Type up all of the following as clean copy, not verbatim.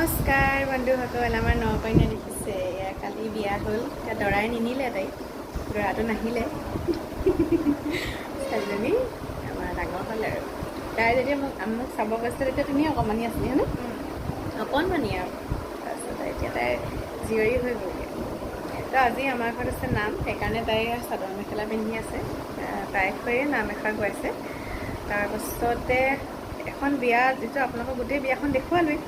নমস্কাৰ বন্ধুসকল, আমাৰ নকন্যা দেখিছে এয়া কালি বিয়া হ'ল। এতিয়া দৰাই নিনিলে, দৰাটো নাহিলে। ছোৱালীজনী আমাৰ ডাঙৰ হ'ল আৰু তাই যেতিয়া মোক চাব গৈছে তেতিয়া তুমি অকণমানি আছিলি হয়নে? অকণমানি আৰু তাৰপিছত এতিয়া তাই জীয়ৰী হৈ গ'লগৈ। তো আজি আমাৰ ঘৰত আছে নাম, সেইকাৰণে তাই চাদৰ মেখেলা পিন্ধি আছে। তাইক হৈয়ে নাম এষাৰ গোৱাইছে। তাৰপাছতে এখন বিয়া, যিটো আপোনালোকক গোটেই বিয়াখন দেখুৱালোৱেই,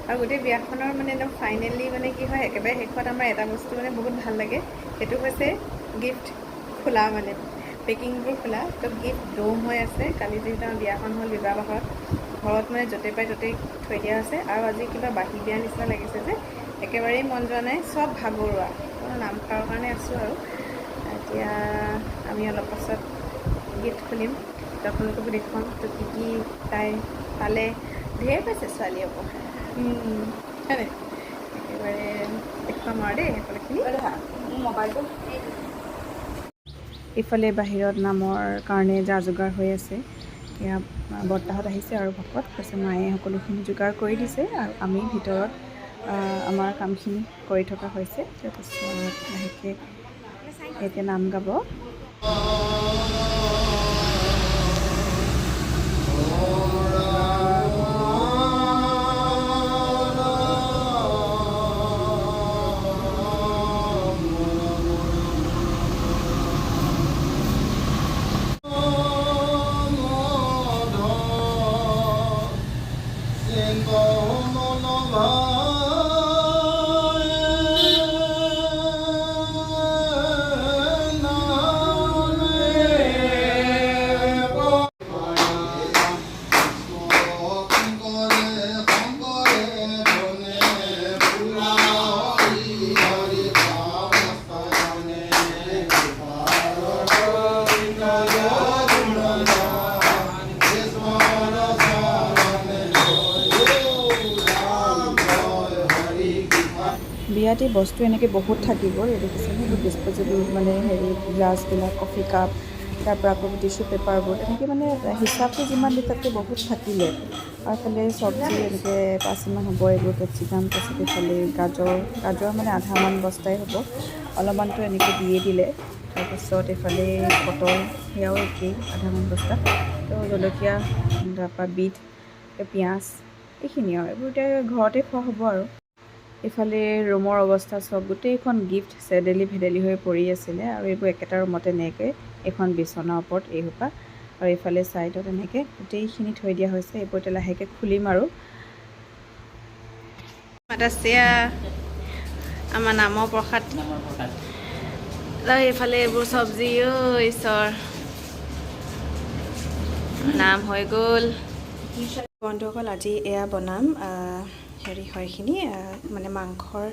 আৰু গোটেই বিয়াখনৰ মানে একদম ফাইনেলি মানে কি হয়, একেবাৰে শেষত আমাৰ এটা বস্তু মানে বহুত ভাল লাগে। সেইটো হৈছে গিফ্ট খোলা, মানে পেকিংবোৰ খোলা। তো গিফ্ট দম হৈ আছে। কালি যিহেতু আমাৰ বিয়াখন হ'ল বিবাহত, ঘৰত মানে য'তে পাই ত'তেই থৈ দিয়া আছে। আৰু আজি কিবা বাঁহী বিয়াৰ নিচিনা লাগিছে যে একেবাৰেই মন যোৱা নাই, চব ভাগৰুৱা। নামঘৰৰ কাৰণে আছোঁ আৰু এতিয়া আমি অলপ পাছত গিফ্ট খুলিম, তো আপোনালোককো দেখুৱাম তো কি কি তাই পালে। ঢেৰ পাইছে ছোৱালীয়ে উপহাৰ, হয় নাই? একেবাৰে দেখুৱাম আৰু দেই সকলোখিনি। মোবাইলটো ইফালে বাহিৰত নামৰ কাৰণে যা যোগাৰ হৈ আছে। এয়া বৰ্তাহঁত আহিছে আৰু ভকত কৈছে মায়ে সকলোখিনি যোগাৰ কৰি দিছে, আৰু আমি ভিতৰত আমাৰ কামখিনি কৰি থকা হৈছে। তাৰপিছত লাহেকৈ এতিয়া নাম গাব। বিয়াতে বস্তু এনেকৈ বহুত থাকিব। এই দেখিছেনে, বহুত ডিছপ'জেবল মানে হেৰি গ্লাছবিলাক, কফি কাপ, তাৰপৰা আকৌ টিচু পেপাৰবোৰ, এনেকৈ মানে হিচাপটো যিমান দি তাতকৈ বহুত থাকিলে। আৰু এইফালে চব্জি এনেকৈ 5 মান হ'ব, এইবোৰ কেপচিকাম, তাৰপিছত এইফালে গাজৰ মানে আধামান বস্তাই হ'ব, অলপমানটো এনেকৈ দিয়ে দিলে। তাৰপিছত এইফালে পটল, সেয়াও একেই আধামান বস্তা। তো জলকীয়া, তাৰপৰা বিট, পিঁয়াজ, এইখিনি আৰু এইবোৰ এতিয়া ঘৰতে খোৱা হ'ব আৰু। এইফালে ৰুমৰ অৱস্থা চব, গোটেইখন গিফ্ট চেডেলি ভেদেলি হৈ পৰি আছিলে, আৰু এইবোৰ একেটা ৰুমতে এনেকৈ এখন বিচনাৰ ওপৰত এইসোপা, আৰু এইফালে ছাইডত এনেকৈ গোটেইখিনি থৈ দিয়া হৈছে। এইবোৰ এতিয়া লাহেকৈ খুলিম আৰু। আমাৰ নামৰ প্ৰসাদ, এইফালে এইবোৰ চব্জি, ঈশ্বৰ নাম হৈ গ'ল। বন্ধুসকল, আজি এয়া বনাম হেৰি হয়, এইখিনি মানে মাংসৰ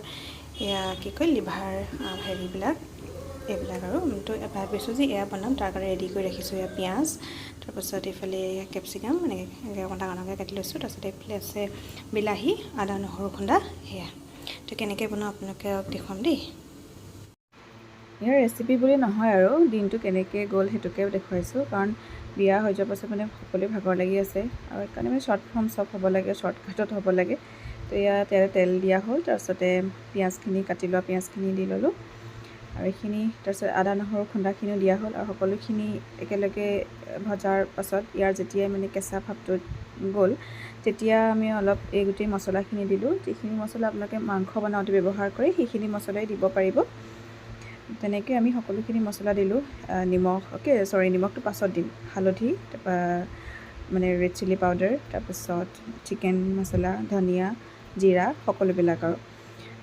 এয়া কি কয়, লিভাৰ হেৰিবিলাক, এইবিলাক আৰু তো ভাবিছোঁ যে এয়া বনাম। তাৰ কাৰণে ৰেডি কৰি ৰাখিছোঁ। এয়া পিঁয়াজ, তাৰপাছত এইফালে কেপচিকাম এনেকৈ অকণ ডাঙৰ ডাঙৰকৈ কাটি লৈছোঁ। তাৰপিছত এইফালে আছে বিলাহী, আদা নহৰু খুন্দা, সেয়া। তো কেনেকৈ বনাওঁ আপোনালোকে দেখুৱাম দেই। ইয়াৰ ৰেচিপি বুলি নহয় আৰু, দিনটো কেনেকৈ গ'ল সেইটোকে দেখুৱাইছোঁ। কাৰণ বিয়া হৈ যোৱাৰ পাছত মানে সকলোৱে ভাগৰ লাগি আছে, আৰু সেইকাৰণে মানে শ্বৰ্ট ফৰ্ম চব হ'ব লাগে, শ্বৰ্টকাটত হ'ব লাগে। তো ইয়াত তেল দিয়া হ'ল, তাৰপিছতে পিঁয়াজখিনি, কাটি লোৱা পিঁয়াজখিনি দি ল'লোঁ, আৰু এইখিনি তাৰপিছত আদা নহৰু খুন্দাখিনিও দিয়া হ'ল। আৰু সকলোখিনি একেলগে ভজাৰ পাছত ইয়াৰ যেতিয়াই মানে কেঁচা ভাৱটো গ'ল, তেতিয়া আমি অলপ এই গোটেই মছলাখিনি দিলোঁ। যিখিনি মছলা আপোনালোকে মাংস বনাওঁতে ব্যৱহাৰ কৰি, সেইখিনি মছলাই দিব পাৰিব। তেনেকৈ আমি সকলোখিনি মছলা দিলোঁ। নিমখটো পাছত দিম, হালধি, তাৰপৰা মানে ৰেড চিলি পাউডাৰ, তাৰপিছত চিকেন মছলা, ধনিয়া, জিৰা, সকলোবিলাক আৰু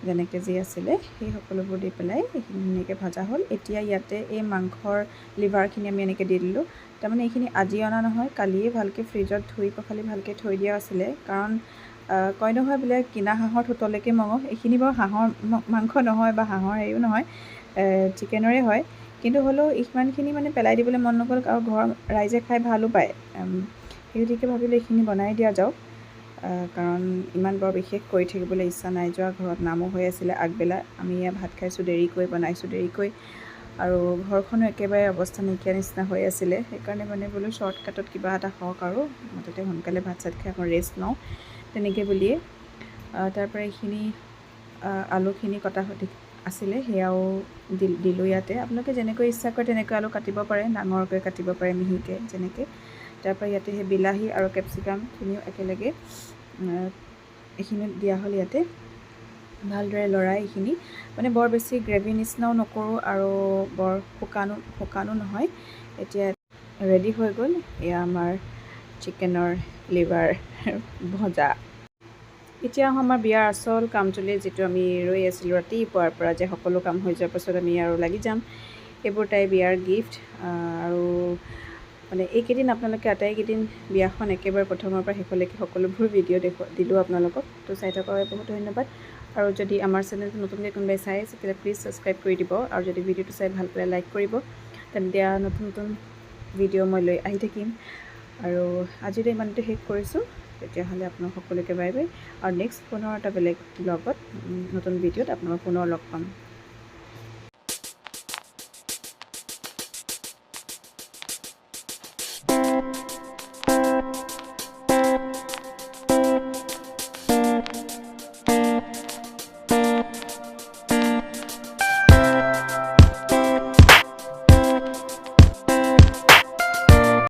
যেনেকৈ যি আছিলে সেই সকলোবোৰ দি পেলাই এইখিনি ধুনীয়াকৈ ভজা হ'ল। এতিয়া ইয়াতে এই মাংসৰ লিভাৰখিনি আমি এনেকৈ দি দিলোঁ। তাৰমানে এইখিনি আজি অনা নহয়, কালিয়ে ভালকৈ ফ্ৰিজত ধুই পখালি ভালকৈ থৈ দিয়া আছিলে। কাৰণ কয় নহয় বোলে কিনা হাঁহৰ ঠোঁটলৈকে মঙহ। এইখিনি বাৰু হাঁহৰ মাংস নহয় বা হাঁহৰ হেৰিও নহয়, চিকেনৰে হয়। কিন্তু হ'লেও ইমানখিনি মানে পেলাই দিবলৈ মন নগ'ল, আৰু ঘৰৰ ৰাইজে খাই ভালো পায়। সেই গতিকে ভাবিলোঁ এইখিনি বনাই দিয়া যাওক, কাৰণ ইমান বৰ বিশেষ কৰি থাকিবলৈ ইচ্ছা নাই যোৱা। ঘৰত নামো হৈ আছিলে আগবেলা, আমি এয়া ভাত খাইছোঁ দেৰিকৈ, বনাইছোঁ দেৰিকৈ, আৰু ঘৰখনো একেবাৰে অৱস্থা নাইকিয়া নিচিনা হৈ আছিলে। সেইকাৰণে মানে বোলো শ্বৰ্টকাটত কিবা এটা হওক, আৰু মুঠতে সোনকালে ভাত চাত খাই আকৌ ৰেষ্ট লওঁ, তেনেকৈ বুলিয়ে তাৰ পৰা এইখিনি আলুখিনি কটা আছিলে সেয়াও দিলোঁ ইয়াতে। আপোনালোকে যেনেকৈ ইচ্ছা কৰে তেনেকৈ আলু কাটিব পাৰে, ডাঙৰকৈ কাটিব পাৰে, মিহিকৈ যেনেকৈ। তাৰ পৰা ইয়াতে সেই বিলাহী আৰু কেপচিকামখিনিও একেলগে এইখিনি দিয়া হ'ল ইয়াতে। ভালদৰে লৰাই এইখিনি মানে বৰ বেছি গ্ৰেভি নিচিনাও নকৰোঁ আৰু বৰ শুকানো নহয়। এতিয়া ৰেডি হৈ গ'ল এয়া আমাৰ চিকেনৰ লিভাৰ ভজা। এতিয়া আমাৰ বিয়াৰ আচল কামটোলৈ, যিটো আমি ৰৈ আছিলোঁ ৰাতিপুৱাৰ পৰা যে সকলো কাম হৈ যোৱাৰ পাছত আমি আৰু লাগি যাম। এইবোৰ তাইৰ বিয়াৰ গিফ্ট। আৰু মানে এইকেইদিন আপোনালোকে আটাইকেইদিন বিয়াখন একেবাৰে প্ৰথমৰ পৰা শেষলৈকে সকলোবোৰ ভিডিঅ' দিলোঁ আপোনালোকক। তো চাই থকাৰ বাবে বহুত ধন্যবাদ। আৰু যদি আমাৰ চেনেলটো নতুনকৈ কোনোবাই চাই আছে তেতিয়াহ'লে প্লিজ ছাবস্ক্ৰাইব কৰি দিব। আৰু যদি ভিডিঅ'টো চাই ভাল পালে লাইক কৰিব। তেন্তে নতুন নতুন ভিডিঅ' মই লৈ আহি থাকিম। আৰু আজিলৈ ইমানতে শেষ কৰিছোঁ। তেতিয়াহ'লে আপোনাক সকলোকে বাই বাই। আৰু নেক্সট পুনৰ এটা বেলেগ ব্লগত নতুন ভিডিঅ'ত আপোনাক পুনৰ লগ পাম।